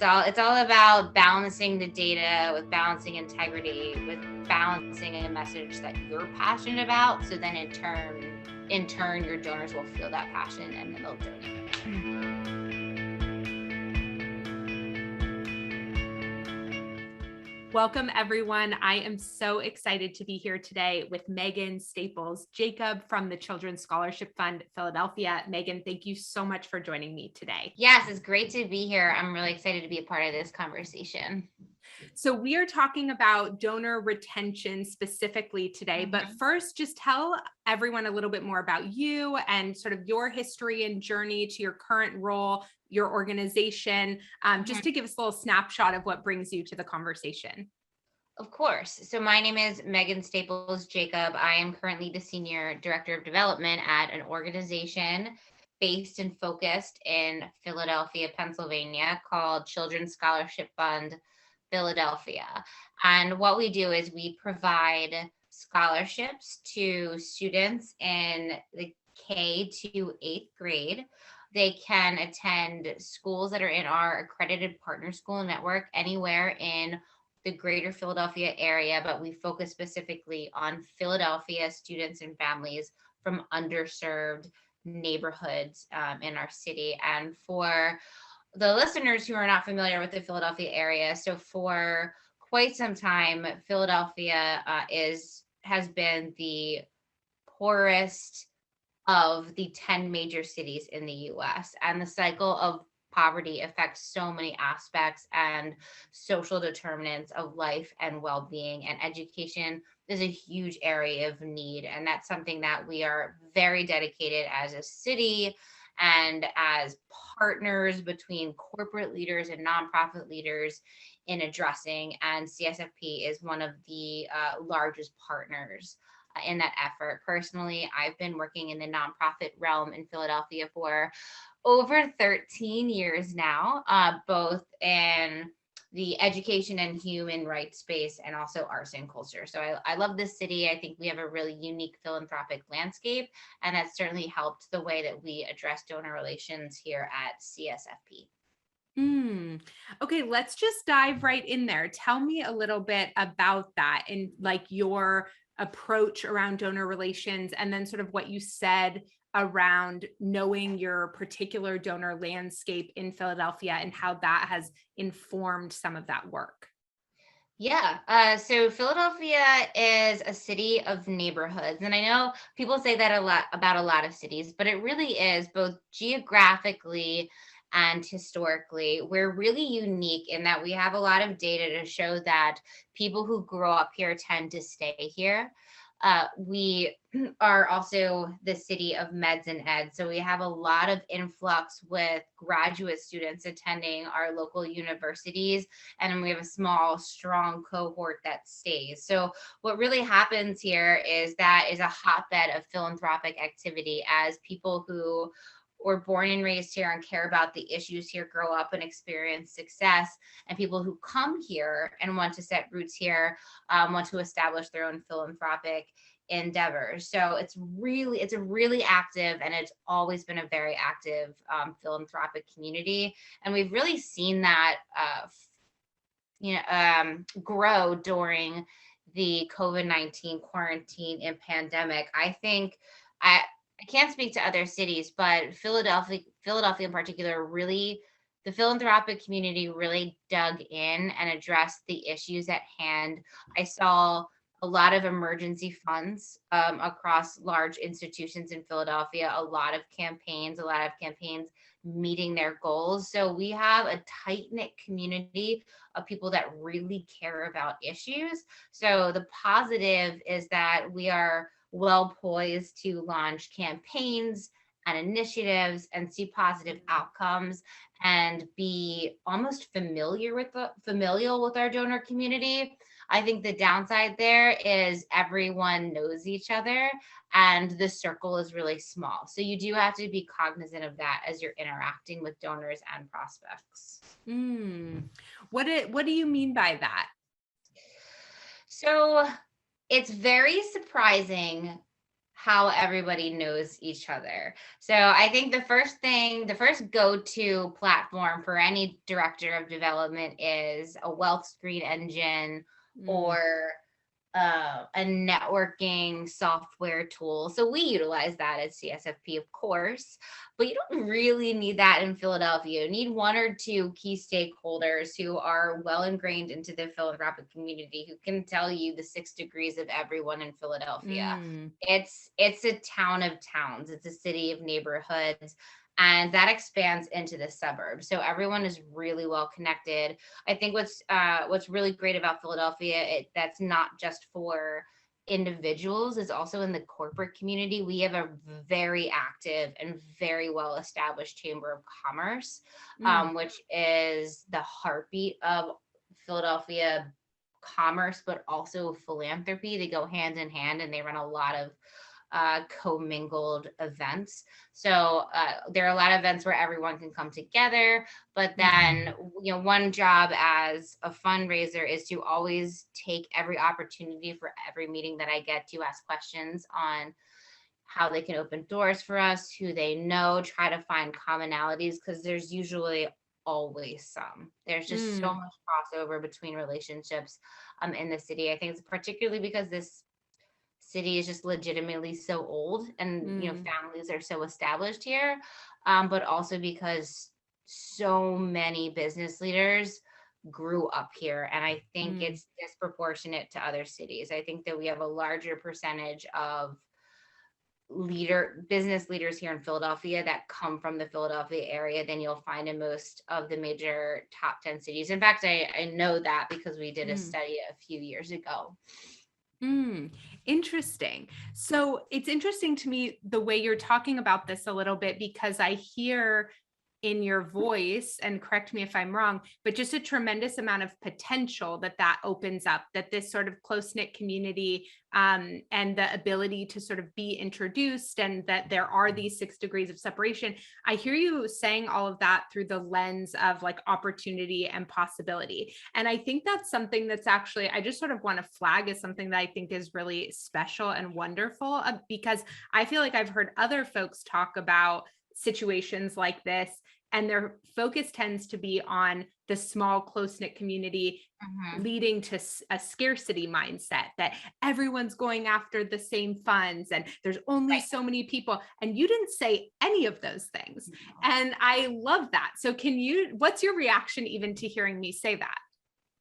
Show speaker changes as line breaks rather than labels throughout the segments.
it's all about balancing the data with balancing integrity, with balancing a message that you're passionate about. So then in turn, your donors will feel that passion and then they'll donate.
Welcome, everyone. I am so excited to be here today with Megan Staples Jacob from the Children's Scholarship Fund Philadelphia. Megan, thank you so much for joining me today.
Yes, it's great to be here. I'm really excited to be a part of this conversation.
So we are talking about donor retention specifically today, but first, just tell everyone a little bit more about you and sort of your history and journey to your current role, your organization, just to give us a little snapshot of what brings you to the conversation.
Of course. So my name is Megan Staples Jacob. I am currently the Senior Director of Development at an organization based and focused in Philadelphia, Pennsylvania, called Children's Scholarship Fund Philadelphia. And what we do is we provide scholarships to students in the K to 8th grade. They can attend schools that are in our accredited partner school network anywhere in the greater Philadelphia area, but we focus specifically on Philadelphia students and families from underserved neighborhoods in our city. And for the listeners who are not familiar with the Philadelphia area, so for quite some time, Philadelphia has been the poorest of the 10 major cities in the US, and the cycle of poverty affects so many aspects and social determinants of life and well-being, and education is a huge area of need. And that's something that we are very dedicated as a city and as partners between corporate leaders and nonprofit leaders in addressing. And CSFP is one of the largest partners in that effort. Personally, I've been working in the nonprofit realm in Philadelphia for over 13 years now, both in the education and human rights space and also arts and culture. So I love this city. I think we have a really unique philanthropic landscape, and that's certainly helped the way that we address donor relations here at CSFP.
Okay, let's just dive right in there. Tell me a little bit about that and like your approach around donor relations, and then sort of what you said around knowing your particular donor landscape in Philadelphia and how that has informed some of that work.
Yeah. So Philadelphia is a city of neighborhoods. And I know people say that a lot about a lot of cities, but it really is both geographically and historically. We're really unique in that we have a lot of data to show that people who grow up here tend to stay here. We are also the city of meds and ed. So we have a lot of influx with graduate students attending our local universities. And we have a small, strong cohort that stays. So what really happens here is that is a hotbed of philanthropic activity as people who were born and raised here and care about the issues here grow up and experience success, and people who come here and want to set roots here want to establish their own philanthropic endeavors. So it's a really active, and it's always been a very active philanthropic community, and we've really seen that grow during the COVID-19 quarantine and pandemic. I think I can't speak to other cities, but Philadelphia in particular, really, the philanthropic community really dug in and addressed the issues at hand. I saw a lot of emergency funds across large institutions in Philadelphia, a lot of campaigns meeting their goals. So we have a tight-knit community of people that really care about issues. So the positive is that we are well poised to launch campaigns and initiatives and see positive outcomes and be almost familial with our donor community. I think the downside there is everyone knows each other and the circle is really small. So you do have to be cognizant of that as you're interacting with donors and prospects.
What do you mean by that?
So it's very surprising how everybody knows each other. So I think the first go-to platform for any director of development is a wealth screen engine
Mm,
or a networking software tool. So we utilize that at CSFP, of course, but you don't really need that in Philadelphia. You need one or two key stakeholders who are well ingrained into the philanthropic community who can tell you the 6 degrees of everyone in Philadelphia.
mm,
It's a town of towns. It's a city of neighborhoods. And that expands into the suburbs. So everyone is really well connected. I think what's really great about Philadelphia, that's not just for individuals, is also in the corporate community. We have a very active and very well established chamber of commerce,
mm,
which is the heartbeat of Philadelphia commerce, but also philanthropy. They go hand in hand, and they run a lot of commingled events. So there are a lot of events where everyone can come together, but then one job as a fundraiser is to always take every opportunity for every meeting that I get to ask questions on how they can open doors for us, who they know, try to find commonalities, because there's usually always some. There's just so
mm,
much crossover between relationships in the city. I think it's particularly because this city is just legitimately so old, and
mm,
families are so established here, but also because so many business leaders grew up here, and I think
mm,
it's disproportionate to other cities. I think that we have a larger percentage of business leaders here in Philadelphia that come from the Philadelphia area than you'll find in most of the major top 10 cities. In fact, I know that because we did a
mm.
study a few years ago.
Mm, interesting. So it's interesting to me the way you're talking about this a little bit, because I hear in your voice, and correct me if I'm wrong, but just a tremendous amount of potential that opens up, that this sort of close knit community, and the ability to sort of be introduced, and that there are these 6 degrees of separation. I hear you saying all of that through the lens of like opportunity and possibility. And I think that's something that's actually, I just sort of want to flag as something that I think is really special and wonderful, because I feel like I've heard other folks talk about situations like this, and their focus tends to be on the small close-knit community,
Mhm.
leading to a scarcity mindset that everyone's going after the same funds and there's only
Right.
so many people. And you didn't say any of those things, and I love that. So what's your reaction even to hearing me say that?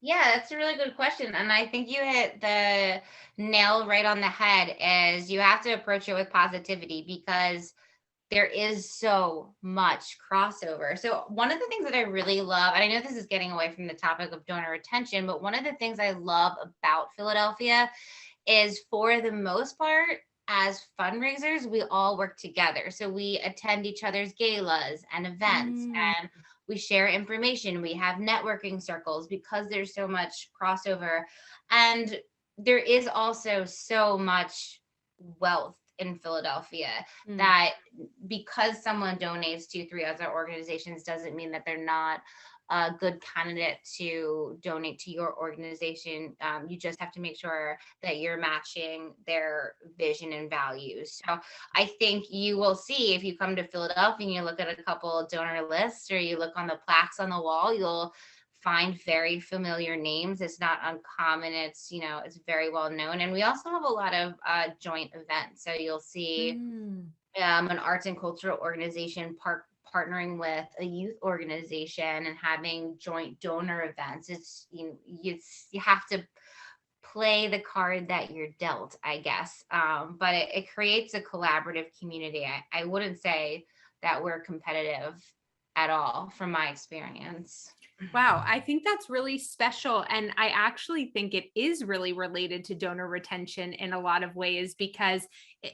Yeah, that's a really good question. And I think you hit the nail right on the head, is you have to approach it with positivity, because there is so much crossover. So one of the things that I really love, and I know this is getting away from the topic of donor retention, but one of the things I love about Philadelphia is, for the most part, as fundraisers, we all work together. So we attend each other's galas and events,
Mm,
and we share information. We have networking circles because there's so much crossover. And there is also so much wealth in Philadelphia,
mm,
that because someone donates to three other organizations doesn't mean that they're not a good candidate to donate to your organization. You just have to make sure that you're matching their vision and values. So I think you will see, if you come to Philadelphia and you look at a couple of donor lists, or you look on the plaques on the wall, you'll find very familiar names. It's not uncommon. It's very well known. And we also have a lot of joint events. So you'll see
mm,
an arts and cultural organization partnering with a youth organization and having joint donor events. You have to play the card that you're dealt, I guess. But it creates a collaborative community. I wouldn't say that we're competitive at all, from my experience.
Wow, I think that's really special. And I actually think it is really related to donor retention in a lot of ways, because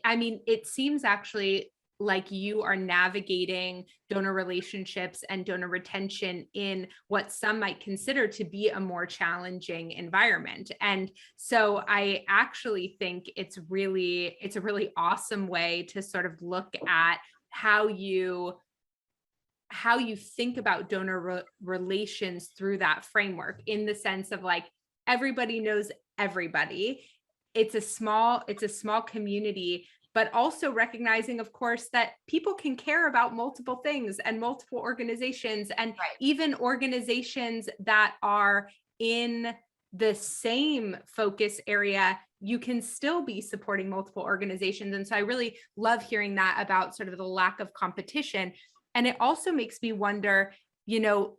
I mean, it seems actually like you are navigating donor relationships and donor retention in what some might consider to be a more challenging environment. And so I actually think it's a really awesome way to sort of look at how you think about donor relations through that framework, in the sense of like everybody knows everybody. It's a small community, but also recognizing, of course, that people can care about multiple things and multiple organizations, and
Right.
even organizations that are in the same focus area, you can still be supporting multiple organizations. And so I really love hearing that about sort of the lack of competition. And it also makes me wonder, you know,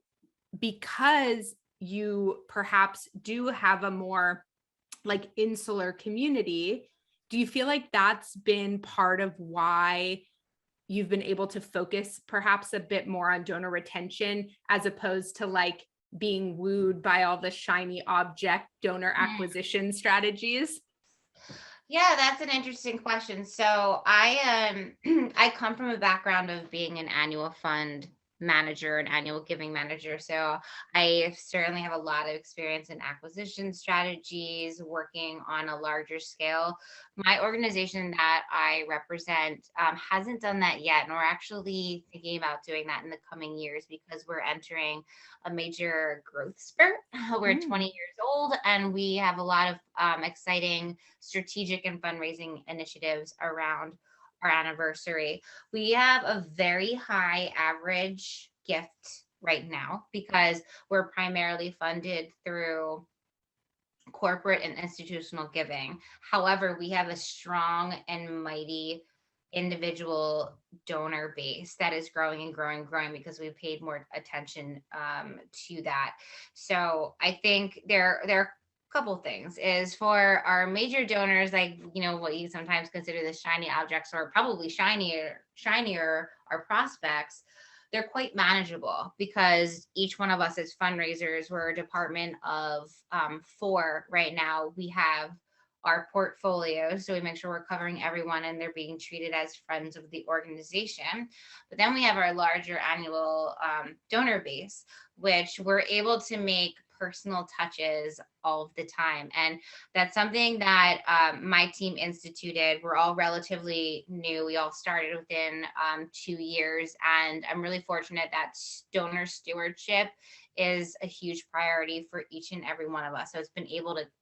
because you perhaps do have a more like insular community, do you feel like that's been part of why you've been able to focus perhaps a bit more on donor retention as opposed to like being wooed by all the shiny object donor acquisition strategies?
Yeah, that's an interesting question. So I I come from a background of being an annual fund manager, an annual giving manager. So I certainly have a lot of experience in acquisition strategies, working on a larger scale. My organization that I represent hasn't done that yet, and we're actually thinking about doing that in the coming years because we're entering a major growth spurt. We're 20
Mm.
years old, and we have a lot of exciting strategic and fundraising initiatives around our anniversary. We have a very high average gift right now because we're primarily funded through corporate and institutional giving. However, we have a strong and mighty individual donor base that is growing and growing and growing because we paid more attention to that. So I think there are a couple things is for our major donors, like what you sometimes consider the shiny objects, or probably shinier our prospects. They're quite manageable because each one of us as fundraisers, we're a department of four right now. We have our portfolio, so we make sure we're covering everyone and they're being treated as friends of the organization. But then we have our larger annual donor base, which we're able to make personal touches all of the time. And that's something that my team instituted. We're all relatively new. We all started within 2 years. And I'm really fortunate that donor stewardship is a huge priority for each and every one of us. So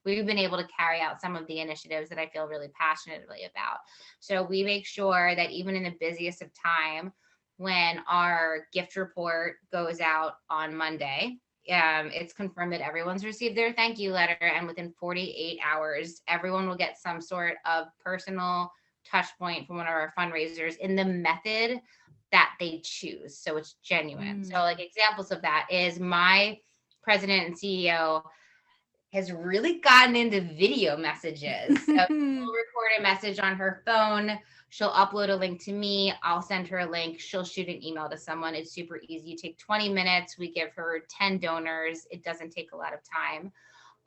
we've been able to carry out some of the initiatives that I feel really passionately about. So we make sure that even in the busiest of time, when our gift report goes out on Monday, it's confirmed that everyone's received their thank you letter, and within 48 hours, everyone will get some sort of personal touch point from one of our fundraisers in the method that they choose. So it's genuine. So, like, examples of that is my president and CEO has really gotten into video messages. So she'll record a message on her phone. She'll upload a link to me. I'll send her a link. She'll shoot an email to someone. It's super easy. You take 20 minutes. We give her 10 donors. It doesn't take a lot of time.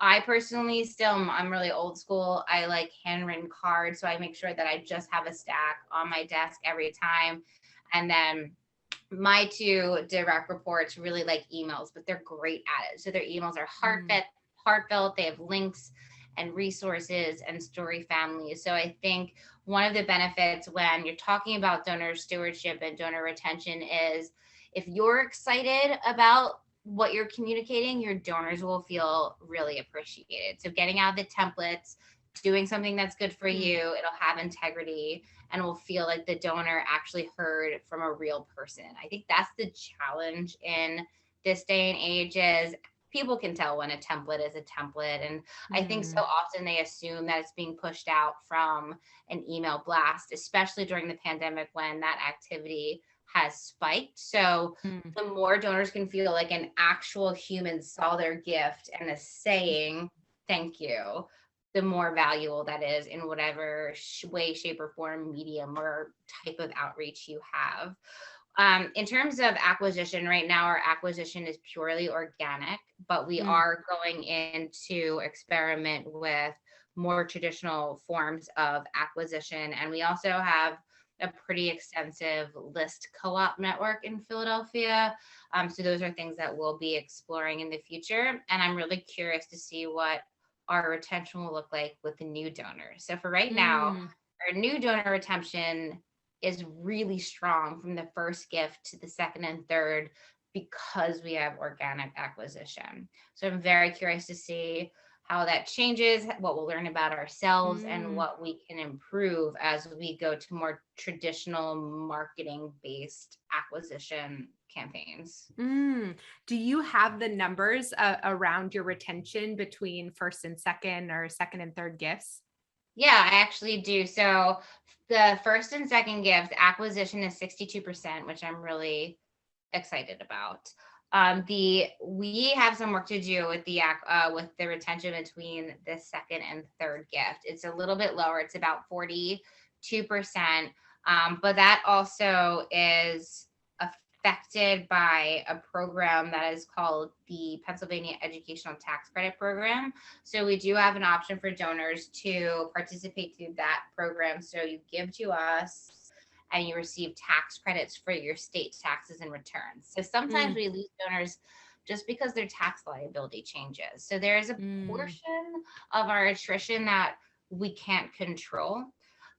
I personally I'm really old school. I like handwritten cards. So I make sure that I just have a stack on my desk every time. And then my two direct reports really like emails, but they're great at it. So their emails are heartfelt. They have links and resources and story families. So I think one of the benefits when you're talking about donor stewardship and donor retention is if you're excited about what you're communicating, your donors will feel really appreciated. So getting out the templates, doing something that's good for you, it'll have integrity and will feel like the donor actually heard from a real person. I think that's the challenge in this day and age is people can tell when a template is a template. And I think so often they assume that it's being pushed out from an email blast, especially during the pandemic when that activity has spiked. So the more donors can feel like an actual human saw their gift and is saying thank you, the more valuable that is in whatever way, shape, or form, medium, or type of outreach you have. In terms of acquisition, right now our acquisition is purely organic, but we are going into experiment with more traditional forms of acquisition. And we also have a pretty extensive list co-op network in Philadelphia. So those are things that we'll be exploring in the future. And I'm really curious to see what our retention will look like with the new donors. So for right now, our new donor retention is really strong from the first gift to the second and third because we have organic acquisition. So I'm very curious to see how that changes, what we'll learn about ourselves, and
Mm.
what we can improve as we go to more traditional marketing based acquisition campaigns.
Mm. Do you have the numbers around your retention between first and second, or second and third gifts?
Yeah, I actually do. So the first and second gift acquisition is 62%, which I'm really excited about. The We have some work to do with with the retention between the second and third gift. It's a little bit lower. It's about 42%. But that also is affected by a program that is called the Pennsylvania Educational Tax Credit Program. So we do have an option for donors to participate through that program. So you give to us and you receive tax credits for your state taxes and returns. So sometimes
Mm.
we lose donors just because their tax liability changes. So there is a
Mm.
portion of our attrition that we can't control.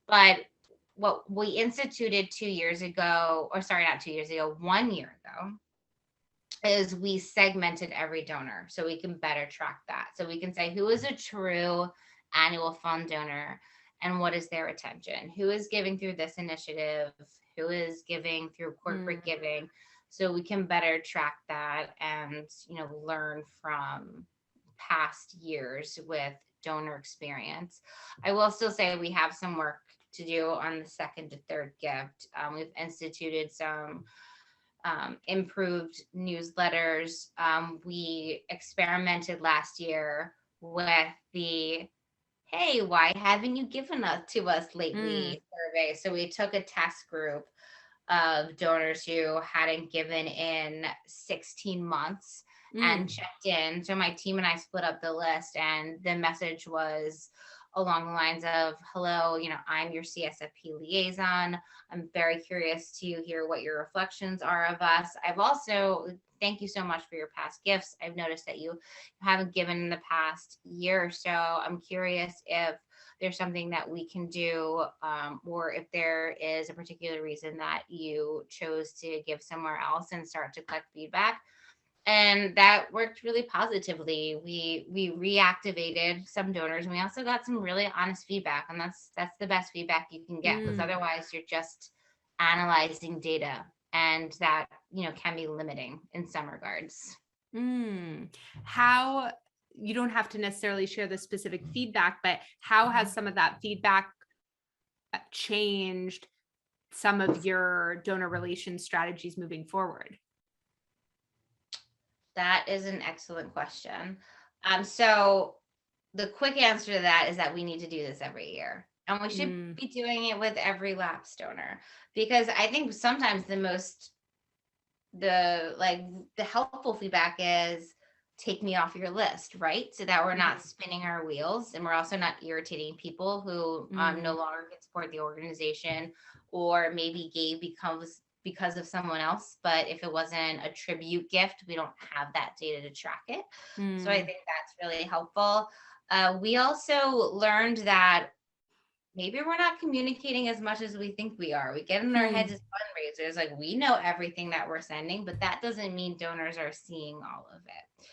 But what we instituted 2 years ago, or sorry, not 2 years ago, 1 year ago, is we segmented every donor so we can better track that. So we can say who is a true annual fund donor and what is their retention, who is giving through this initiative, who is giving through corporate
Mm.
giving, so we can better track that and learn from past years with donor experience. I will still say we have some work to do on the second to third gift. We've instituted some improved newsletters. We experimented last year with the "Hey, why haven't you given us to us
Mm.
lately?" survey. So we took a test group of donors who hadn't given in 16 months and
Mm.
checked in. So my team and I split up the list, and the message was along the lines of, "Hello, I'm your CSFP liaison. I'm very curious to hear what your reflections are of us. I've also Thank you so much for your past gifts. I've noticed that you haven't given in the past year or so. I'm curious if there's something that we can do, or if there is a particular reason that you chose to give somewhere else," and start to collect feedback. And that worked really positively. We reactivated some donors, and we also got some really honest feedback, and that's the best feedback you can get, because
Mm.
otherwise you're just analyzing data, and that can be limiting in some regards.
Mm. How, you don't have to necessarily share the specific feedback, but how has some of that feedback changed some of your donor relations strategies moving forward?
That is an excellent question. So the quick answer to that is that we need to do this every year. And we should
Mm.
be doing it with every lapse donor, because I think sometimes the helpful feedback is take me off your list, right? So that we're not
Mm.
spinning our wheels, and we're also not irritating people who no
Mm.
longer can support the organization, or maybe gave because of someone else. But if it wasn't a tribute gift, we don't have that data to track it. So I
Mm.
think that's really helpful. We also learned that maybe we're not communicating as much as we think we are. We get in our heads
Hmm.
as fundraisers, like we know everything that we're sending, but that doesn't mean donors are seeing all of it.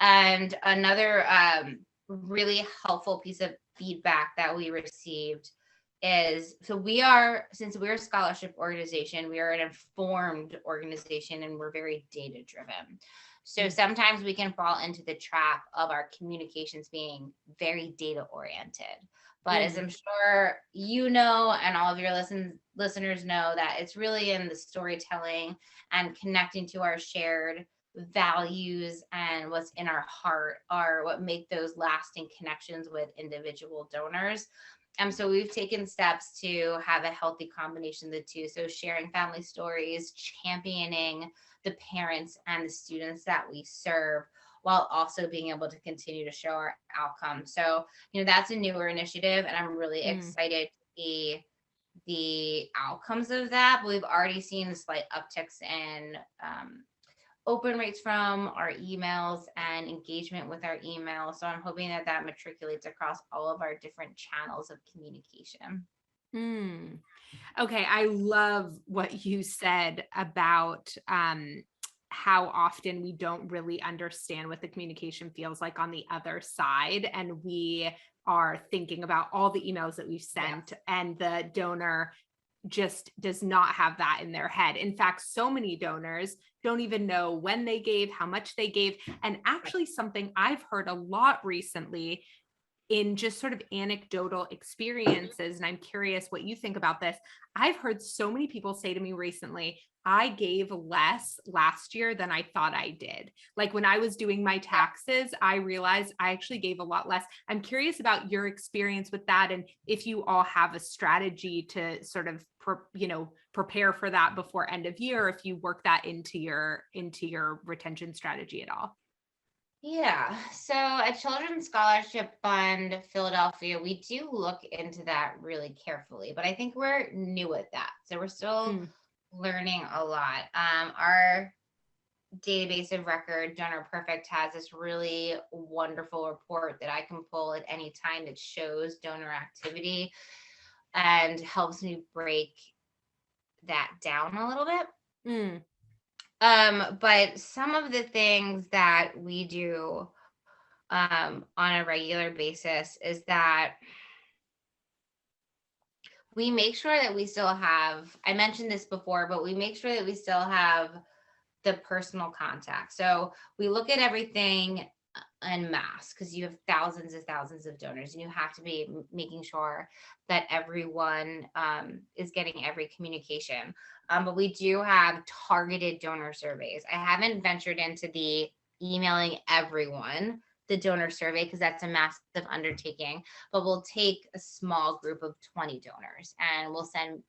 And another really helpful piece of feedback that we received is, so since we're a scholarship organization, we are an informed organization, and we're very data driven. So
Mm.
sometimes we can fall into the trap of our communications being very data oriented. But as
Mm.
I'm sure and all of your listeners know, that it's really in the storytelling and connecting to our shared values and what's in our heart are what make those lasting connections with individual donors. So we've taken steps to have a healthy combination of the two. So sharing family stories, championing the parents and the students that we serve, while also being able to continue to show our outcomes. So, that's a newer initiative, and I'm really
Mm.
excited to see the outcomes of that. But we've already seen slight upticks in open rates from our emails and engagement with our emails. So I'm hoping that that matriculates across all of our different channels of communication.
Mm. Okay, I love what you said about how often we don't really understand what the communication feels like on the other side. And we are thinking about all the emails that we've sent, and the donor just does not have that in their head. In fact, so many donors don't even know when they gave, how much they gave. And actually, something I've heard a lot recently in just sort of anecdotal experiences, and I'm curious what you think about this. I've heard so many people say to me recently, I gave less last year than I thought I did. Like when I was doing my taxes, I realized I actually gave a lot less. I'm curious about your experience with that, and if you all have a strategy to sort of prepare for that before end of year, if you work that into your retention strategy at all.
Yeah. So at Children's Scholarship Fund Philadelphia, we do look into that really carefully, but I think we're new at that. So we're still learning a lot. Our database of record, Donor Perfect, has this really wonderful report that I can pull at any time that shows donor activity and helps me break that down a little bit. But some of the things that we do on a regular basis is that we make sure that we still have, I mentioned this before, but we make sure that we still have the personal contact. So we look at everything en masse because you have thousands of donors, and you have to be making sure that everyone is getting every communication. But we do have targeted donor surveys. I haven't ventured into the emailing everyone the donor survey because that's a massive undertaking, but we'll take a small group of 20 donors and we'll send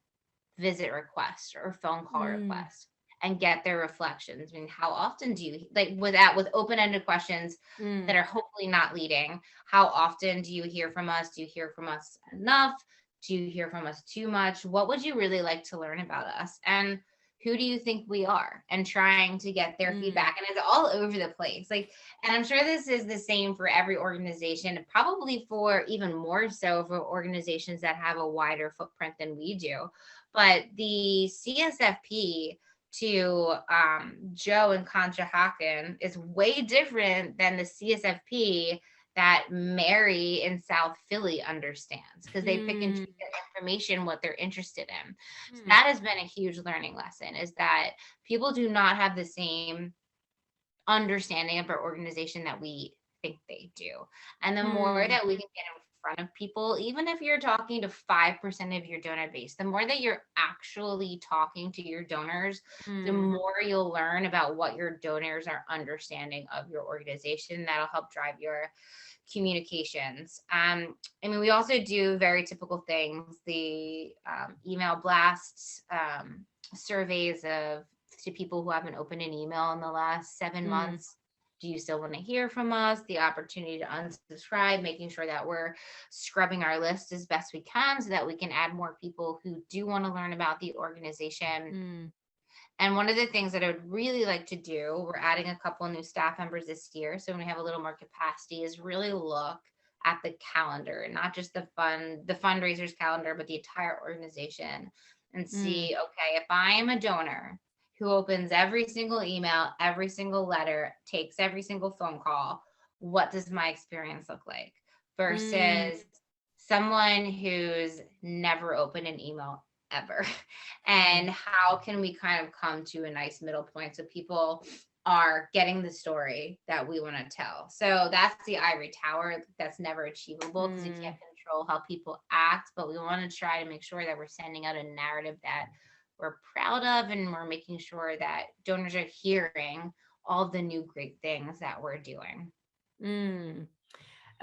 visit requests or phone call requests and get their reflections. I mean, how often do you, like, with open-ended questions that are hopefully not leading, how often do you hear from us? Do you hear from us enough? Do you hear from us too much? What would you really like to learn about us? And who do you think we are? And trying to get their feedback. And it's all over the place. Like, and I'm sure this is the same for every organization, probably for even more so for organizations that have a wider footprint than we do. But the CSFP to Joe and Conshohocken is way different than the CSFP that Mary in South Philly understands, because they pick and choose their information, what they're interested in. So that has been a huge learning lesson, is that people do not have the same understanding of our organization that we think they do. And the more that we can get in front of people, even if you're talking to 5% of your donor base, the more that you're actually talking to your donors, the more you'll learn about what your donors are understanding of your organization. That'll help drive your communications. I mean, we also do very typical things, the email blasts, surveys to people who haven't opened an email in the last 7 months. Do you still want to hear from us? The opportunity to unsubscribe, making sure that we're scrubbing our list as best we can so that we can add more people who do want to learn about the organization. And one of the things that I would really like to do, we're adding a couple of new staff members this year, so when we have a little more capacity, is really look at the calendar, and not just the fundraisers calendar, but the entire organization, and see, okay, if I am a donor who opens every single email, every single letter, takes every single phone call, what does my experience look like? Versus someone who's never opened an email ever. And how can we kind of come to a nice middle point so people are getting the story that we want to tell? So that's the ivory tower. That's never achievable because you can't control how people act, but we want to try to make sure that we're sending out a narrative that we're proud of, and we're making sure that donors are hearing all the new great things that we're doing.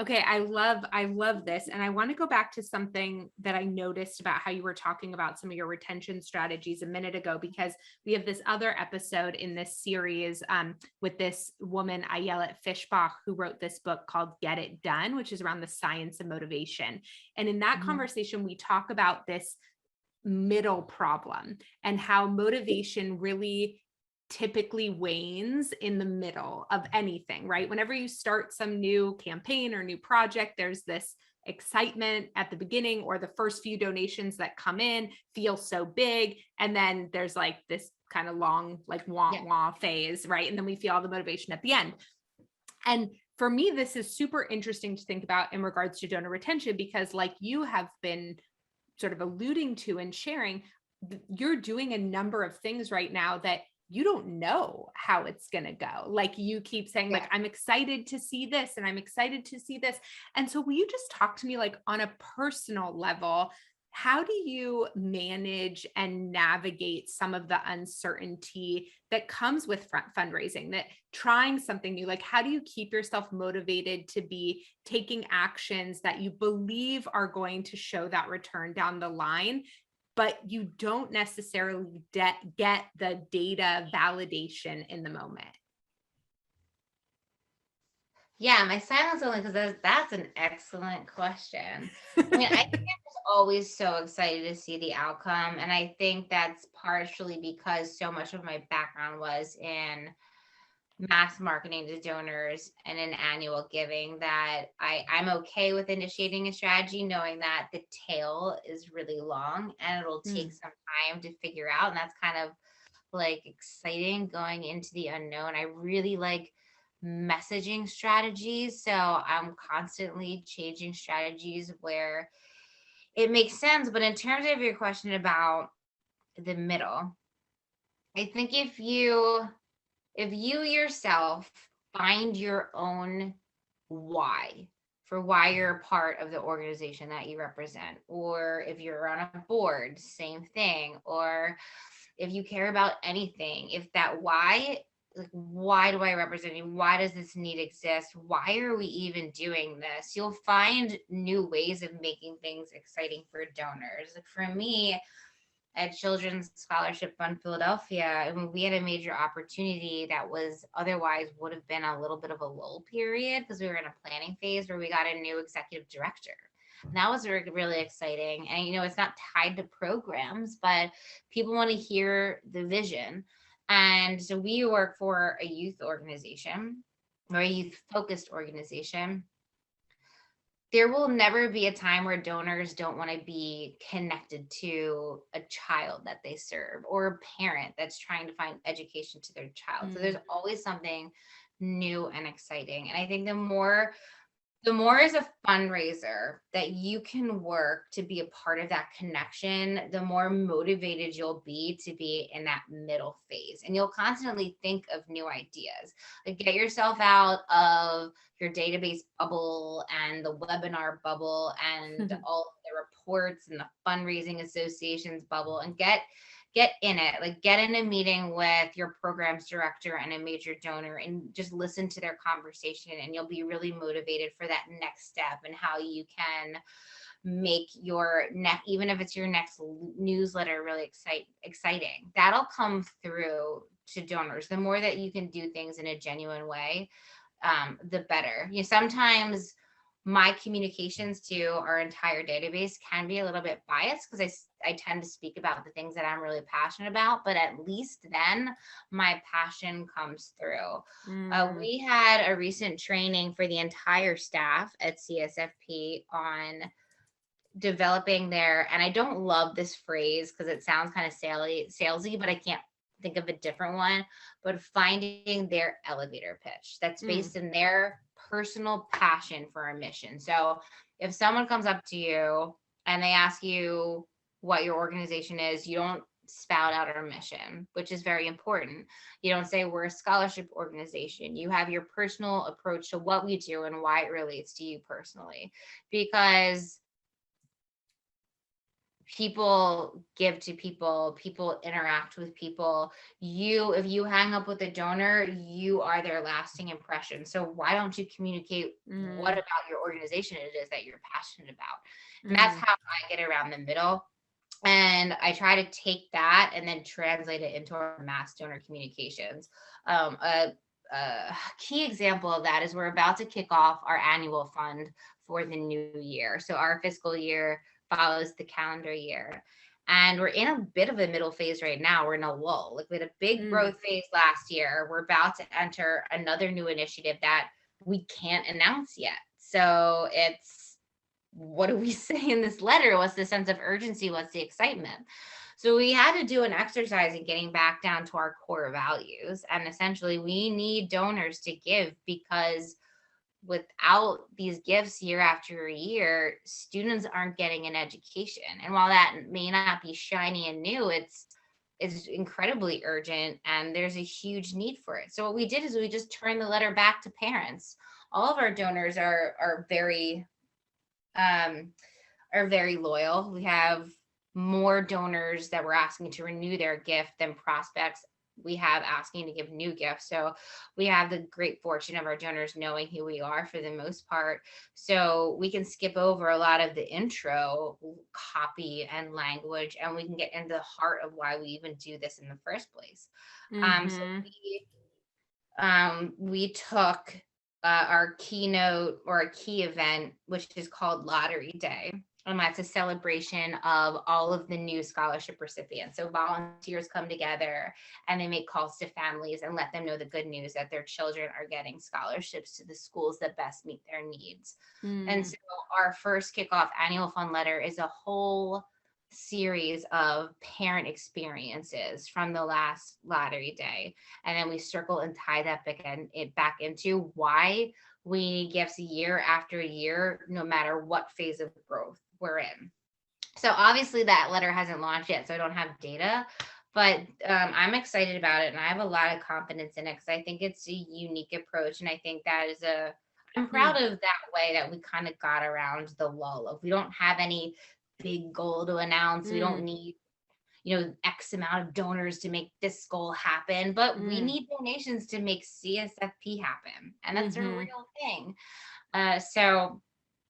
Okay, I love this. And I want to go back to something that I noticed about how you were talking about some of your retention strategies a minute ago, because we have this other episode in this series with this woman, Ayelet Fishbach, who wrote this book called Get It Done, which is around the science of motivation. And in that conversation, we talk about this middle problem and how motivation really typically wanes in the middle of anything, right? Whenever you start some new campaign or new project, there's this excitement at the beginning, or the first few donations that come in feel so big. And then there's like this kind of long, like wah
Yeah.
wah phase, right? And then we feel all the motivation at the end. And for me, this is super interesting to think about in regards to donor retention, because like you have been sort of alluding to and sharing, you're doing a number of things right now that you don't know how it's going to go. Like you keep saying, like,
Yeah.
I'm excited to see this and I'm excited to see this. And so will you just talk to me like on a personal level, how do you manage and navigate some of the uncertainty that comes with fundraising, that trying something new? Like, how do you keep yourself motivated to be taking actions that you believe are going to show that return down the line, but you don't necessarily get the data validation in the moment?
Yeah, my silence only because that's an excellent question. I mean, I think I'm just always so excited to see the outcome. And I think that's partially because so much of my background was in mass marketing to donors and in annual giving, that I'm okay with initiating a strategy, knowing that the tail is really long and it'll take some time to figure out. And that's kind of like exciting going into the unknown. I really like messaging strategies. So I'm constantly changing strategies where it makes sense. But in terms of your question about the middle, I think if you yourself find your own why for why you're a part of the organization that you represent, or if you're on a board, same thing, or if you care about anything, if that why, like, why do I represent you? Why does this need exist? Why are we even doing this? You'll find new ways of making things exciting for donors. Like for me, at Children's Scholarship Fund Philadelphia, I mean, we had a major opportunity that was otherwise would have been a little bit of a lull period because we were in a planning phase where we got a new executive director. And that was really exciting. And, it's not tied to programs, but people want to hear the vision. And so we work for a youth organization or a youth focused organization. There will never be a time where donors don't want to be connected to a child that they serve or a parent that's trying to find education to their child. So there's always something new and exciting. And I think the more as a fundraiser that you can work to be a part of that connection, the more motivated you'll be to be in that middle phase. And you'll constantly think of new ideas. Like get yourself out of your database bubble and the webinar bubble and all of the reports and the fundraising associations bubble, and get in it, like get in a meeting with your programs director and a major donor and just listen to their conversation, and you'll be really motivated for that next step and how you can make your next, even if it's your next newsletter, really exciting. That'll come through to donors. The more that you can do things in a genuine way, the better. Sometimes my communications to our entire database can be a little bit biased because I tend to speak about the things that I'm really passionate about, but at least then my passion comes through. We had a recent training for the entire staff at CSFP on developing and I don't love this phrase because it sounds kind of salesy, but I can't think of a different one, but finding their elevator pitch that's based in their personal passion for a mission. So if someone comes up to you and they ask you what your organization is, you don't spout out our mission, which is very important. You don't say we're a scholarship organization. You have your personal approach to what we do and why it relates to you personally, because people give to people interact with people. If you hang up with a donor, you are their lasting impression. So why don't you communicate what about your organization it is that you're passionate about? And that's how I get around the middle. And I try to take that and then translate it into our mass donor communications. A key example of that is we're about to kick off our annual fund for the new year. So our fiscal year follows the calendar year. And we're in a bit of a middle phase right now. We're in a lull. Like we had a big growth phase last year. We're about to enter another new initiative that we can't announce yet. So it's, what do we say in this letter? What's the sense of urgency? What's the excitement? So we had to do an exercise in getting back down to our core values. And essentially, we need donors to give, because without these gifts year after year, students aren't getting an education. And while that may not be shiny and new, it's incredibly urgent, and there's a huge need for it. So what we did is we just turned the letter back to parents. All of our donors are very loyal. We have more donors that we're asking to renew their gift than prospects we have asking to give new gifts. So we have the great fortune of our donors knowing who we are for the most part. So we can skip over a lot of the intro copy and language, and we can get into the heart of why we even do this in the first place. So we took our keynote or a key event, which is called Lottery Day. And that's a celebration of all of the new scholarship recipients. So volunteers come together and they make calls to families and let them know the good news that their children are getting scholarships to the schools that best meet their needs. And so our first kickoff annual fund letter is a whole series of parent experiences from the last Lottery Day. And then we circle and tie that back into why we need gifts year after year, no matter what phase of growth we're in. So obviously that letter hasn't launched yet, so I don't have data, but I'm excited about it, and I have a lot of confidence in it because I think it's a unique approach. And I think that is I'm proud of that way that we kind of got around the lull of, we don't have any big goal to announce. We don't need, X amount of donors to make this goal happen, but we need donations to make CSFP happen. And that's a real thing. So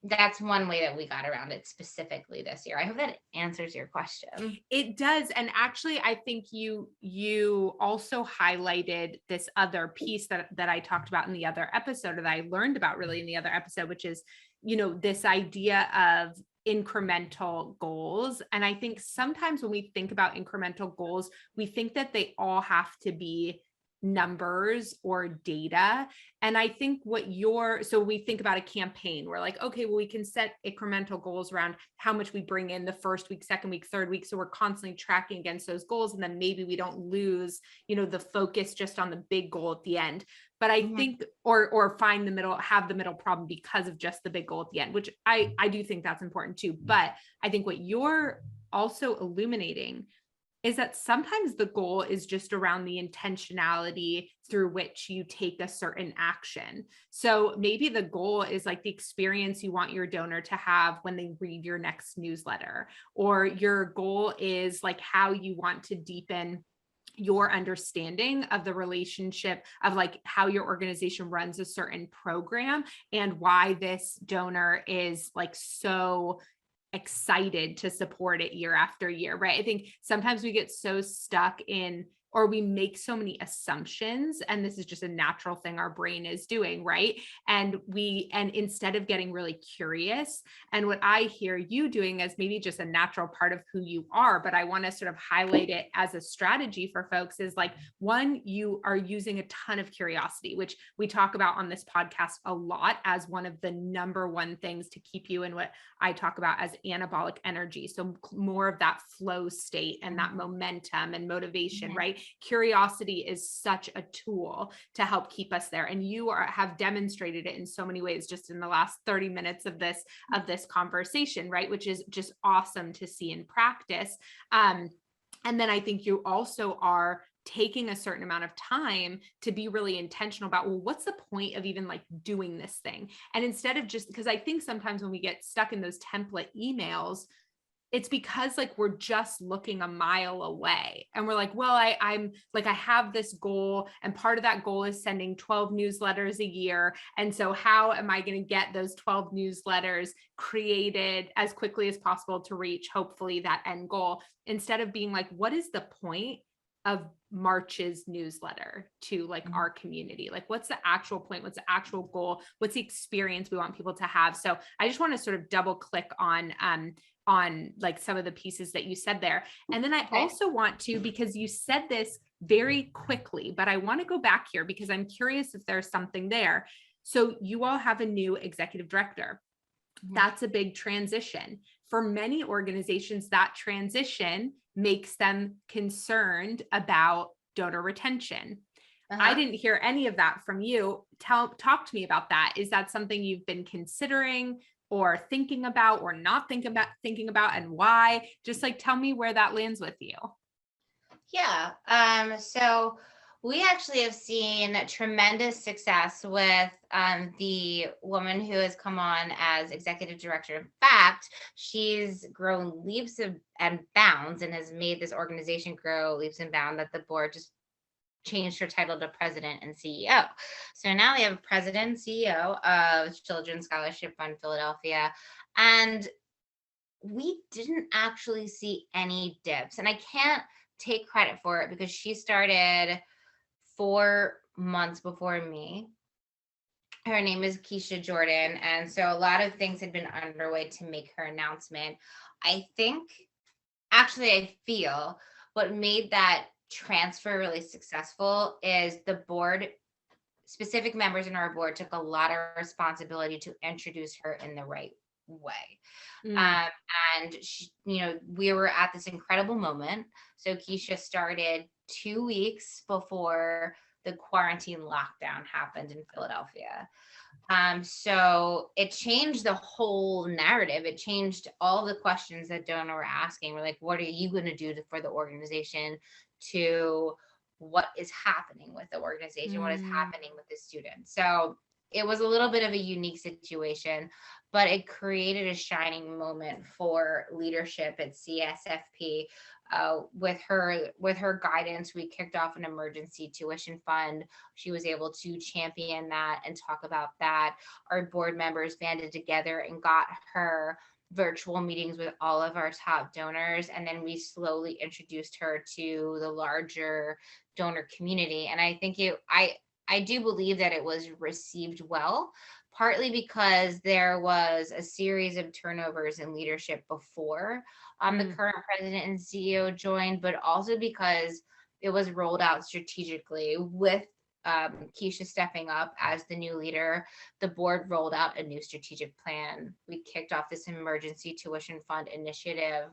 that's one way that we got around it specifically this year. I hope that answers your question.
It does. And actually, I think you also highlighted this other piece that I talked about in the other episode, or that I learned about really in the other episode, which is, this idea of incremental goals. And I think sometimes when we think about incremental goals, we think that they all have to be numbers or data. And I think so we think about a campaign, we're like, okay, well, we can set incremental goals around how much we bring in the first week, second week, third week. So we're constantly tracking against those goals. And then maybe we don't lose, the focus just on the big goal at the end. But I think, or find have the middle problem because of just the big goal at the end, which I do think that's important too. But I think what you're also illuminating is that sometimes the goal is just around the intentionality through which you take a certain action. So maybe the goal is like the experience you want your donor to have when they read your next newsletter, or your goal is like how you want to deepen your understanding of the relationship of like how your organization runs a certain program and why this donor is like so excited to support it year after year, right? I think sometimes we get so stuck in, or we make so many assumptions, and this is just a natural thing our brain is doing, right? And instead of getting really curious, and what I hear you doing as maybe just a natural part of who you are, but I want to sort of highlight it as a strategy for folks, is like, one, you are using a ton of curiosity, which we talk about on this podcast a lot as one of the number one things to keep you in what I talk about as anabolic energy. So more of that flow state and that momentum and motivation, right? Curiosity is such a tool to help keep us there. And you have demonstrated it in so many ways just in the last 30 minutes of this conversation, right? Which is just awesome to see in practice. And then I think you also are taking a certain amount of time to be really intentional about, well, what's the point of even like doing this thing? And instead of just, because I think sometimes when we get stuck in those template emails, it's because like we're just looking a mile away and we're like, well, I'm like, I have this goal, and part of that goal is sending 12 newsletters a year. And so how am I going to get those 12 newsletters created as quickly as possible to reach hopefully that end goal, instead of being like, what is the point of March's newsletter to like our community? Like, what's the actual point? What's the actual goal? What's the experience we want people to have? So I just want to sort of double click on like some of the pieces that you said there. And then I also want to, because you said this very quickly, but I want to go back here because I'm curious if there's something there. So you all have a new executive director. That's a big transition. For many organizations, that transition makes them concerned about donor retention. I didn't hear any of that from you. Talk to me about that. Is that something you've been considering or thinking about or not thinking about and why? Just like tell me where that lands with you.
Yeah. So we actually have seen tremendous success with the woman who has come on as executive director. In fact, she's grown and bounds and has made this organization grow leaps and bounds that the board just changed her title to president and CEO. So now we have a president and CEO of Children's Scholarship Fund Philadelphia. And we didn't actually see any dips. And I can't take credit for it because she started 4 months before me. Her name is Keisha Jordan. And so a lot of things had been underway to make her announcement. I feel what made that transfer really successful is the board, specific members in our board took a lot of responsibility to introduce her in the right way. And she, we were at this incredible moment. So Keisha started 2 weeks before the quarantine lockdown happened in Philadelphia. So it changed the whole narrative. It changed all the questions that donor were asking. We're like, what are you going to do for the organization, to what is happening with the organization, what is happening with the students. So it was a little bit of a unique situation, but it created a shining moment for leadership at CSFP. With her guidance, we kicked off an emergency tuition fund. She was able to champion that and talk about that. Our board members banded together and got her virtual meetings with all of our top donors. And then we slowly introduced her to the larger donor community. And I think I do believe that it was received well, partly because there was a series of turnovers in leadership before the current president and CEO joined, but also because it was rolled out strategically with Keisha stepping up as the new leader. The board rolled out a new strategic plan. We kicked off this emergency tuition fund initiative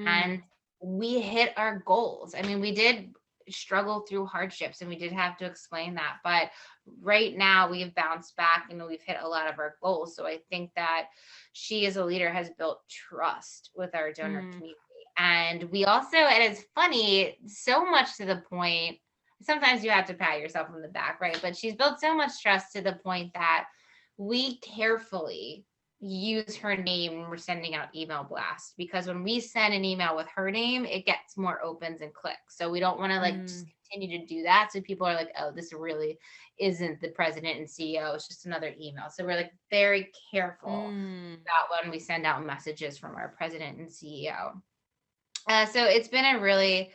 and we hit our goals. I mean, we did struggle through hardships and we did have to explain that, but right now we've bounced back and we've hit a lot of our goals. So I think that she as a leader has built trust with our donor community. And we also, and it's funny, so much to the point, sometimes you have to pat yourself on the back, right? But she's built so much trust to the point that we carefully use her name when we're sending out email blasts, because when we send an email with her name, it gets more opens and clicks. So we don't want to just continue to do that. So people are like, oh, this really isn't the president and CEO. It's just another email. So we're like very careful about when we send out messages from our president and CEO. So it's been a really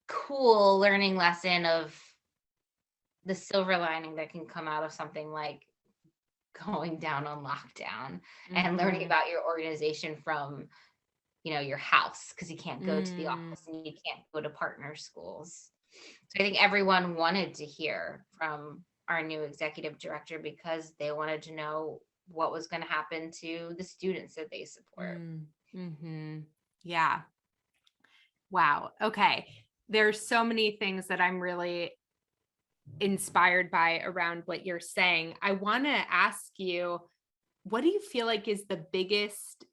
cool learning lesson of the silver lining that can come out of something like going down on lockdown and learning about your organization from, your house, because you can't go to the office and you can't go to partner schools. So I think everyone wanted to hear from our new executive director because they wanted to know what was going to happen to the students that they support.
Yeah. Wow. Okay. There's so many things that I'm really inspired by around what you're saying. I want to ask you, what do you feel like is the biggest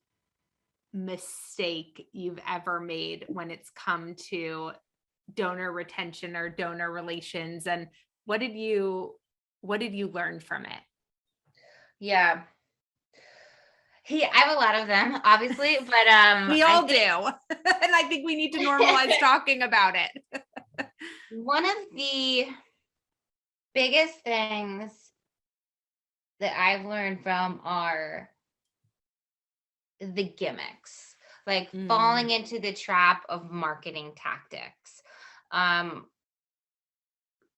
mistake you've ever made when it's come to donor retention or donor relations? And what did you learn from it?
Yeah. I have a lot of them, obviously, but
we all do. And I think we need to normalize talking about it.
One of the biggest things that I've learned from are the gimmicks, like falling into the trap of marketing tactics.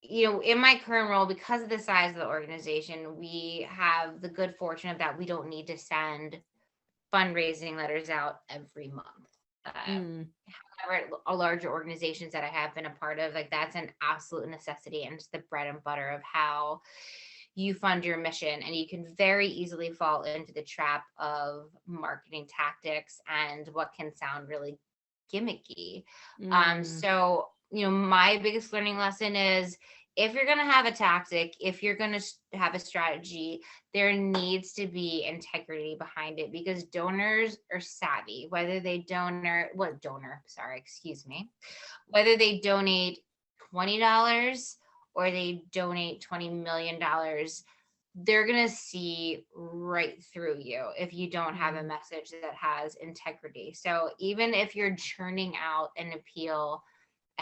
In my current role, because of the size of the organization, we have the good fortune of that we don't need to send fundraising letters out every month. However, larger organizations that I have been a part of, like that's an absolute necessity and it's the bread and butter of how you fund your mission, and you can very easily fall into the trap of marketing tactics and what can sound really gimmicky.
Mm,
So, my biggest learning lesson is, if you're going to have a tactic, if you're going to have a strategy, there needs to be integrity behind it, because donors are savvy, whether they donate $20 or they donate $20 million, they're going to see right through you if you don't have a
mm,
message that has integrity. So even if you're churning out an appeal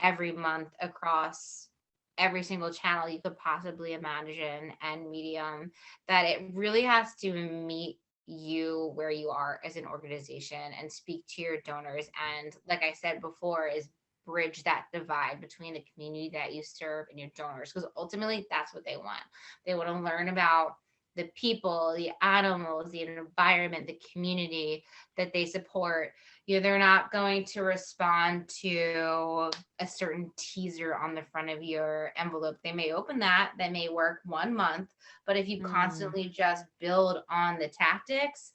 every month across every single channel you could possibly imagine and medium, that it really has to meet you where you are as an organization and speak to your donors. And like I said before, is bridge that divide between the community that you serve and your donors, because ultimately that's what they want. They want to learn about the people, the animals, the environment, the community that they support. They're not going to respond to a certain teaser on the front of your envelope. They may open that may work 1 month, but if you
mm,
constantly just build on the tactics,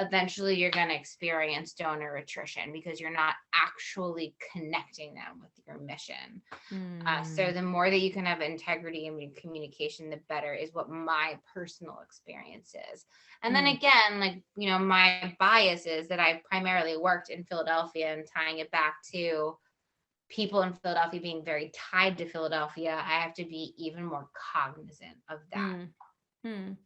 eventually you're going to experience donor attrition, because you're not actually connecting them with your mission. So
mm,
the more that you can have integrity in communication, the better, is what my personal experience is. And then
mm.
again, like, my bias is that I primarily worked in Philadelphia, and tying it back to people in Philadelphia being very tied to Philadelphia, I have to be even more cognizant of that.
Mm, mm.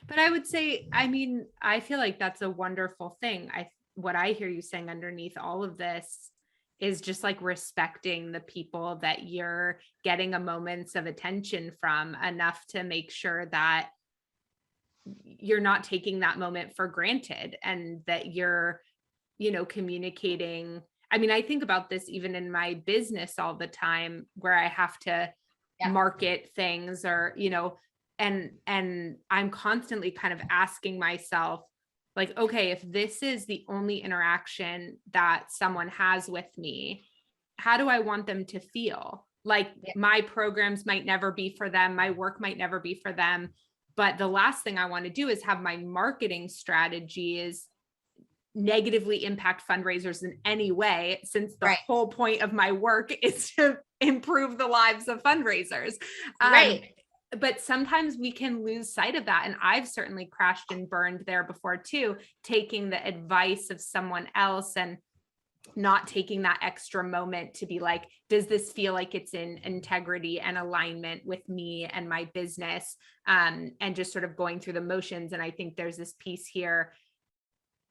But I would say, I mean, I feel like that's a wonderful thing. What I hear you saying underneath all of this is just like respecting the people that you're getting a moments of attention from, enough to make sure that you're not taking that moment for granted, and that you're, communicating. I mean, I think about this even in my business all the time, where I have to
Yeah.
market things, or, and I'm constantly kind of asking myself, like, okay, if this is the only interaction that someone has with me, how do I want them to feel? Like,
Yeah.
my programs might never be for them, my work might never be for them. But the last thing I want to do is have my marketing strategies negatively impact fundraisers in any way, since the
Right.
whole point of my work is to improve the lives of fundraisers. Um,
Right.
but sometimes we can lose sight of that. And I've certainly crashed and burned there before too, taking the advice of someone else and not taking that extra moment to be like, does this feel like it's in integrity and alignment with me and my business? And just sort of going through the motions. And I think there's this piece here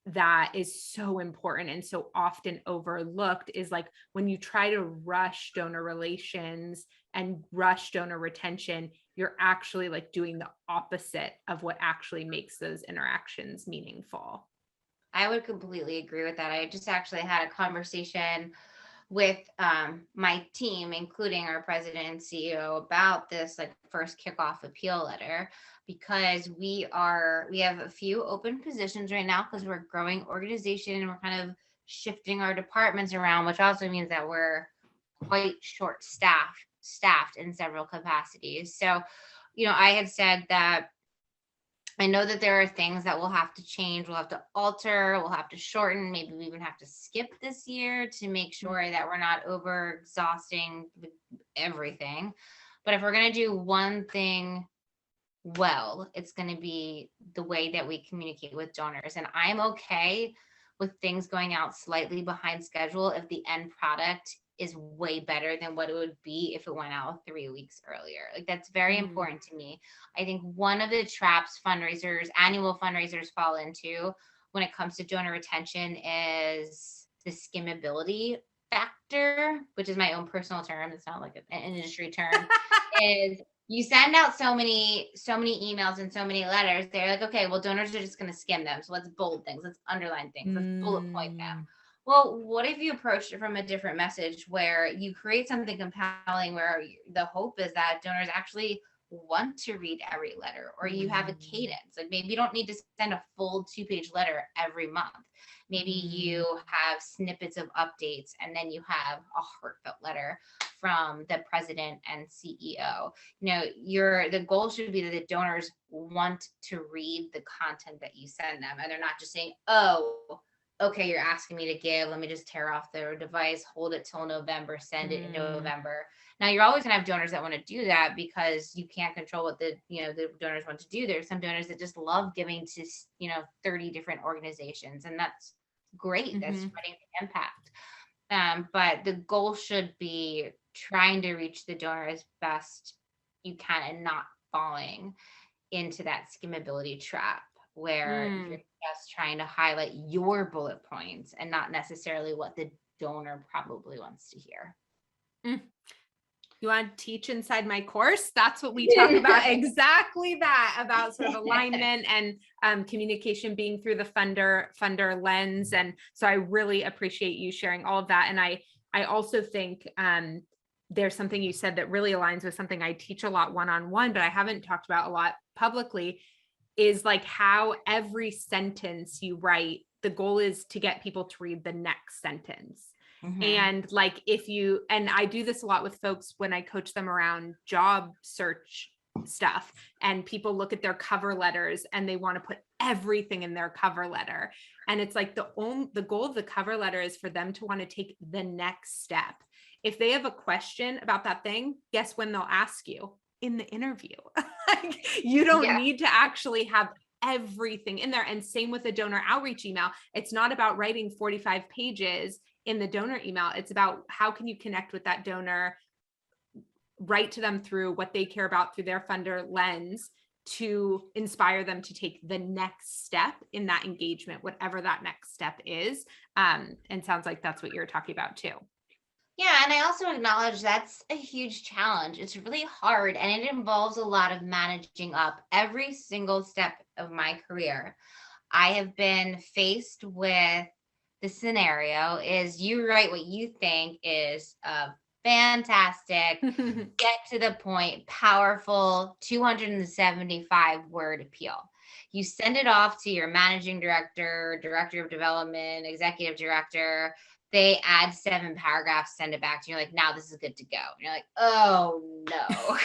that is so important and so often overlooked, is like, when you try to rush donor relations and rush donor retention, you're actually like doing the opposite of what actually makes those interactions meaningful.
I would completely agree with that. I just actually had a conversation with my team, including our president and CEO, about this like first kickoff appeal letter, because we have a few open positions right now, because we're a growing organization and we're kind of shifting our departments around, which also means that we're quite short staffed in several capacities. So, I had said that I know that there are things that we'll have to change, we'll have to alter, we'll have to shorten, maybe we even have to skip this year to make sure that we're not over exhausting everything. But if we're going to do one thing well, it's going to be the way that we communicate with donors. And I'm okay with things going out slightly behind schedule if the end product is way better than what it would be if it went out 3 weeks earlier. Like, that's very
Mm,
important to me. I think one of the traps annual fundraisers fall into when it comes to donor retention is the skimmability factor, which is my own personal term. It's not like an industry term. Is you send out so many emails and so many letters, they're like, okay, well, donors are just going to skim them, so let's bold things, let's underline things, let's bullet point them.
mm,
Well, what if you approached it from a different message, where you create something compelling, where the hope is that donors actually want to read every letter, or you have a cadence. Like maybe you don't need to send a full 2-page letter every month. Maybe you have snippets of updates, and then you have a heartfelt letter from the president and CEO. The goal should be that the donors want to read the content that you send them, and they're not just saying, oh, okay, you're asking me to give, let me just tear off their device, hold it till November, send it in November. Now you're always gonna have donors that want to do that because you can't control what the donors want to do. There's some donors that just love giving to 30 different organizations, and that's great. That's spreading the impact. But the goal should be trying to reach the donor as best you can and not falling into that skimmability trap where you're just trying to highlight your bullet points and not necessarily what the donor probably wants to hear.
You want to teach inside my course? That's what we talk about. Exactly that, about sort of alignment and communication being through the funder lens. And so I really appreciate you sharing all of that. And I also think there's something you said that really aligns with something I teach a lot one-on-one, but I haven't talked about a lot publicly, is like how every sentence you write, the goal is to get people to read the next sentence. And like and I do this a lot with folks when I coach them around job search stuff, and people look at their cover letters and they want to put everything in their cover letter. And it's like the goal of the cover letter is for them to want to take the next step. If they have a question about that thing, guess when they'll ask you? In the interview. Like, you don't need to actually have everything in there. And same with a donor outreach email. It's not about writing 45 pages in the donor email. It's about how can you connect with that donor, write to them through what they care about through their funder lens to inspire them to take the next step in that engagement, whatever that next step is. And sounds like that's what you're talking about too.
Yeah, and I also acknowledge that's a huge challenge. It's really hard, and it involves a lot of managing up. Every single step of my career, I have been faced with the scenario is you write what you think is a fantastic, get to the point, powerful 275 word appeal. You send it off to your managing director, director of development, executive director. They add 7 paragraphs, send it back to you. You're like, now this is good to go. And you're like, oh no.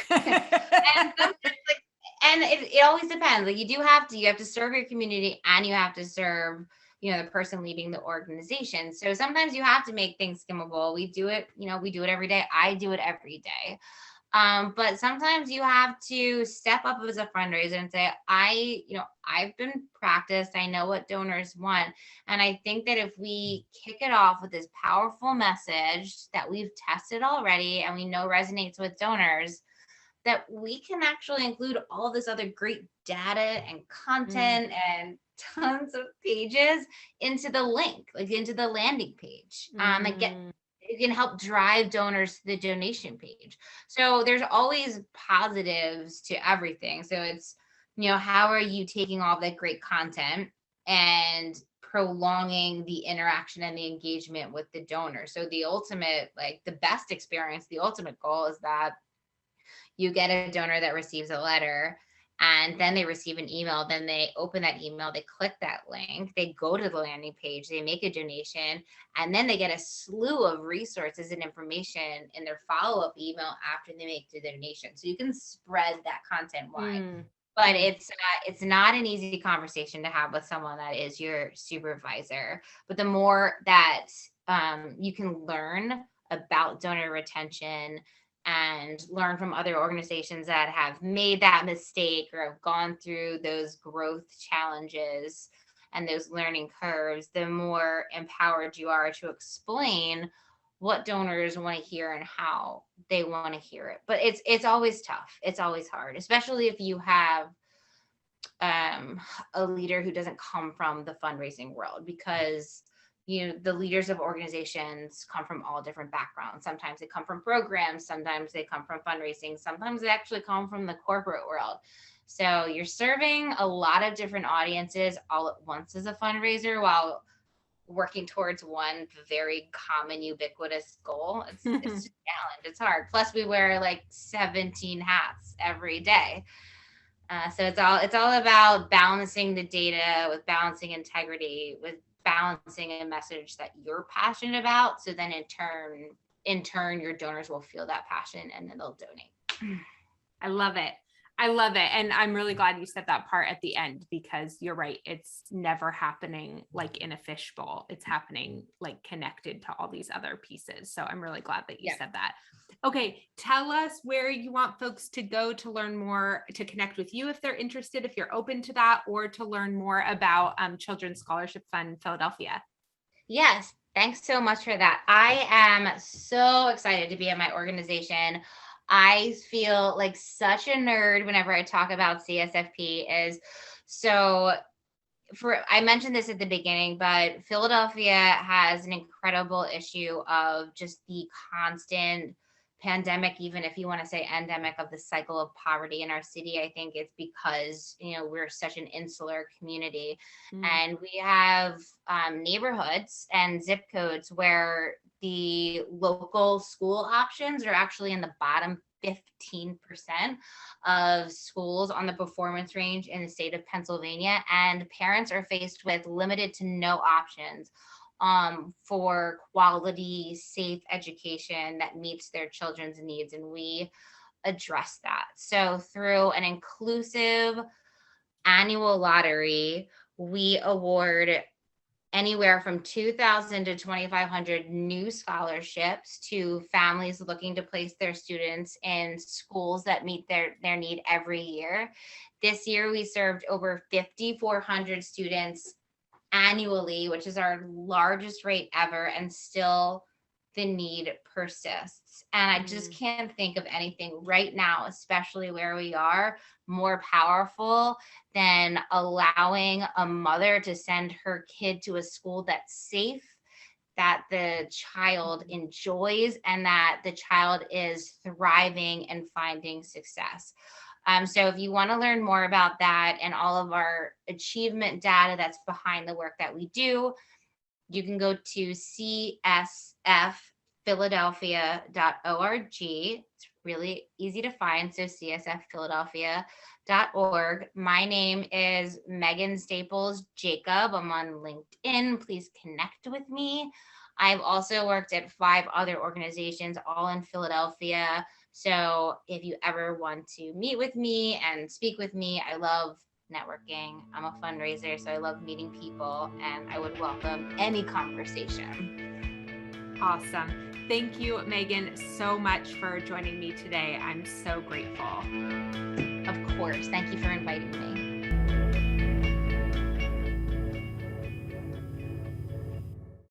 And it always depends. Like you have to serve your community, and you have to serve, the person leading the organization. So sometimes you have to make things skimmable. We do it every day. I do it every day. But sometimes you have to step up as a fundraiser and say, I've been practiced. I know what donors want. And I think that if we kick it off with this powerful message that we've tested already and we know resonates with donors, that we can actually include all this other great data and content and tons of pages into the link, like into the landing page, and it can help drive donors to the donation page. So there's always positives to everything. So it's, how are you taking all that great content and prolonging the interaction and the engagement with the donor? So the ultimate, like the best experience, the ultimate goal is that you get a donor that receives a letter, and then they receive an email, then they open that email, they click that link, they go to the landing page, they make a donation, and then they get a slew of resources and information in their follow-up email after they make the donation. So you can spread that content wide. But it's not an easy conversation to have with someone that is your supervisor. But the more that you can learn about donor retention and learn from other organizations that have made that mistake or have gone through those growth challenges and those learning curves, the more empowered you are to explain what donors want to hear and how they want to hear it. But it's always tough. It's always hard, especially if you have a leader who doesn't come from the fundraising world, because the leaders of organizations come from all different backgrounds. Sometimes they come from programs, sometimes they come from fundraising, sometimes they actually come from the corporate world. So you're serving a lot of different audiences all at once as a fundraiser, while working towards one very common ubiquitous goal. It's a challenge. It's hard. Plus we wear like 17 hats every day. So it's all about balancing the data with balancing integrity, with balancing a message that you're passionate about. So then in turn, your donors will feel that passion and then they'll donate.
I love it. I love it. And I'm really glad you said that part at the end, because you're right. It's never happening like in a fishbowl. It's happening like connected to all these other pieces. So I'm really glad that you said that. Okay. Tell us where you want folks to go to learn more, to connect with you if they're interested, if you're open to that, or to learn more about Children's Scholarship Fund Philadelphia.
Yes. Thanks so much for that. I am so excited to be at my organization. I feel like such a nerd whenever I talk about CSFP I mentioned this at the beginning, but Philadelphia has an incredible issue of just the constant pandemic, even if you want to say endemic, of the cycle of poverty in our city. I think it's because, we're such an insular community and we have neighborhoods and zip codes where the local school options are actually in the bottom 15% of schools on the performance range in the state of Pennsylvania. And parents are faced with limited to no options for quality, safe education that meets their children's needs. And we address that. So through an inclusive annual lottery, we award anywhere from 2,000 to 2,500 new scholarships to families looking to place their students in schools that meet their need every year. This year, we served over 5,400 students annually, which is our largest rate ever, and still the need persists. And I just can't think of anything right now, especially where we are, more powerful than allowing a mother to send her kid to a school that's safe, that the child enjoys, and that the child is thriving and finding success. So if you want to learn more about that and all of our achievement data that's behind the work that we do, you can go to csfphiladelphia.org. It's really easy to find. So csfphiladelphia.org. My name is Megan Staples Jacob. I'm on LinkedIn. Please connect with me. I've also worked at 5 other organizations, all in Philadelphia. So if you ever want to meet with me and speak with me, I love networking. I'm a fundraiser, so I love meeting people, and I would welcome any conversation.
Awesome. Thank you, Megan, so much for joining me today. I'm so grateful.
Of course. Thank you for inviting me.